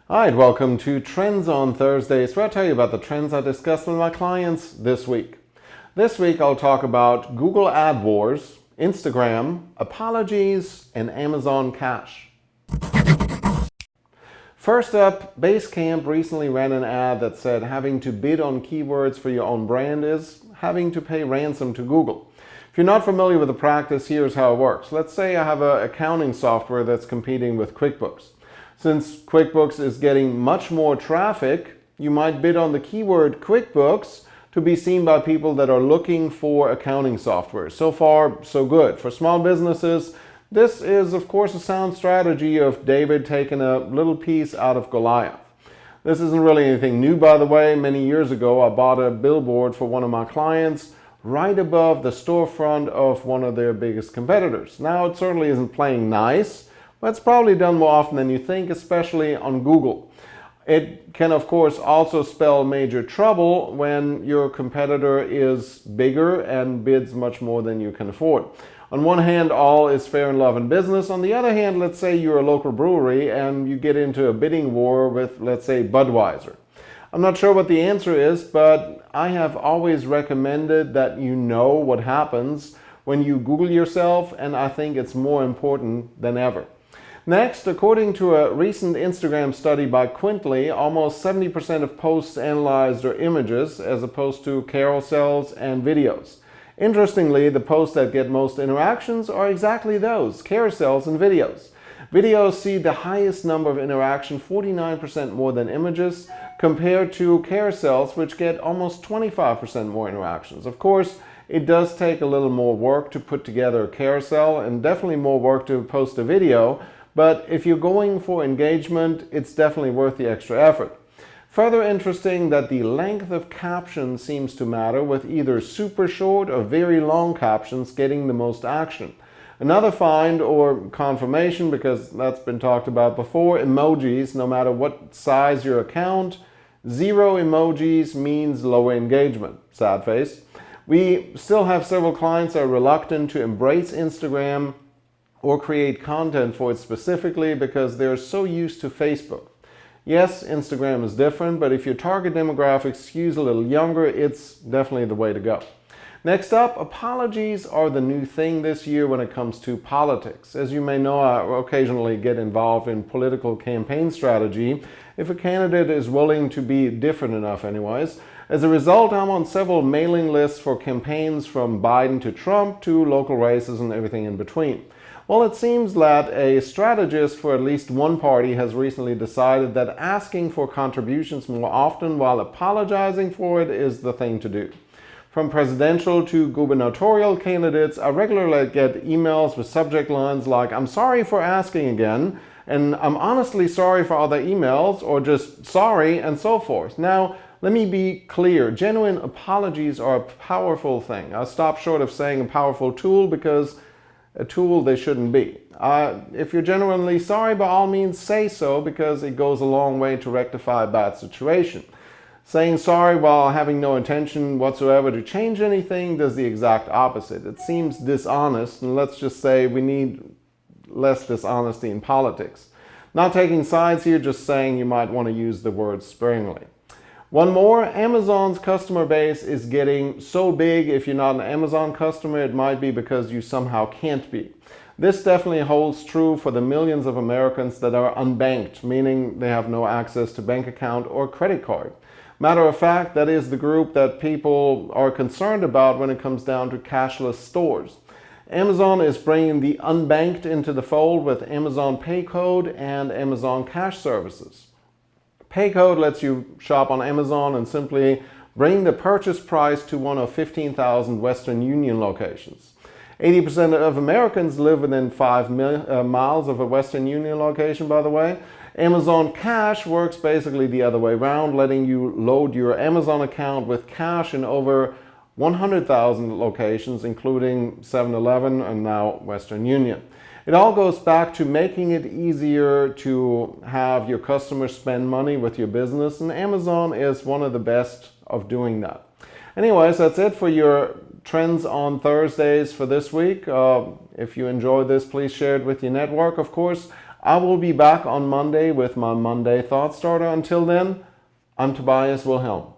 Hi, welcome to Trends on Thursdays, where I tell you about the trends I discussed with my clients this week. This week I'll talk about Google AdWords, Instagram, apologies, and Amazon Cash. First up, Basecamp recently ran an ad that said having to bid on keywords for your own brand is having to pay ransom to Google. If you're not familiar with the practice, here's how it works. Let's say I have an accounting software that's competing with QuickBooks. Since QuickBooks is getting much more traffic, you might bid on the keyword QuickBooks to be seen by people that are looking for accounting software. So far, so good. For small businesses, this is, of course, a sound strategy of David taking a little piece out of Goliath. This isn't really anything new, by the way. Many years ago, I bought a billboard for one of my clients right above the storefront of one of their biggest competitors. Now, it certainly isn't playing nice, but it's probably done more often than you think, especially on Google. It can, of course, also spell major trouble when your competitor is bigger and bids much more than you can afford. On one hand, all is fair in love and business. On the other hand, let's say you're a local brewery and you get into a bidding war with, let's say, Budweiser. I'm not sure what the answer is, but I have always recommended that you know what happens when you Google yourself, and I think it's more important than ever. Next, according to a recent Instagram study by Quintly, almost 70% of posts analyzed are images as opposed to carousels and videos. Interestingly, the posts that get most interactions are exactly those, carousels and videos. Videos see the highest number of interaction, 49% more than images, compared to carousels, which get almost 25% more interactions. Of course, it does take a little more work to put together a carousel and definitely more work to post a video, but if you're going for engagement, it's definitely worth the extra effort. Further interesting that the length of caption seems to matter, with either super short or very long captions getting the most action. Another find or confirmation, because that's been talked about before, emojis, no matter what size your account, 0 emojis means lower engagement. Sad face. We still have several clients that are reluctant to embrace Instagram or create content for it specifically because they're so used to Facebook. Yes, Instagram is different, but if your target demographic skews a little younger, it's definitely the way to go. Next up, apologies are the new thing this year when it comes to politics. As you may know, I occasionally get involved in political campaign strategy if a candidate is willing to be different enough anyways. As a result, I'm on several mailing lists for campaigns from Biden to Trump to local races and everything in between. Well, it seems that a strategist for at least one party has recently decided that asking for contributions more often while apologizing for it is the thing to do. From presidential to gubernatorial candidates, I regularly get emails with subject lines like, "I'm sorry for asking again," and "I'm honestly sorry for other emails," or just "sorry," and so forth. Now, let me be clear. Genuine apologies are a powerful thing. I stop short of saying a powerful tool because a tool they shouldn't be. If you're genuinely sorry, by all means say so, because it goes a long way to rectify a bad situation. Saying sorry while having no intention whatsoever to change anything does the exact opposite. It seems dishonest, and let's just say we need less dishonesty in politics. Not taking sides here, just saying you might want to use the word sparingly. One more, Amazon's customer base is getting so big. If you're not an Amazon customer, it might be because you somehow can't be. This definitely holds true for the millions of Americans that are unbanked, meaning they have no access to bank account or credit card. Matter of fact, that is the group that people are concerned about when it comes down to cashless stores. Amazon is bringing the unbanked into the fold with Amazon Pay Code and Amazon Cash services. Pay Code lets you shop on Amazon and simply bring the purchase price to one of 15,000 Western Union locations. 80% of Americans live within 5 miles of a Western Union location, by the way. Amazon Cash works basically the other way around, letting you load your Amazon account with cash in over 100,000 locations, including 7-Eleven and now Western Union. It all goes back to making it easier to have your customers spend money with your business, and Amazon is one of the best of doing that. Anyways, that's it for your Trends on Thursdays for this week. If you enjoyed this, please share it with your network, of course. I will be back on Monday with my Monday Thought Starter. Until then, I'm Tobias Wilhelm.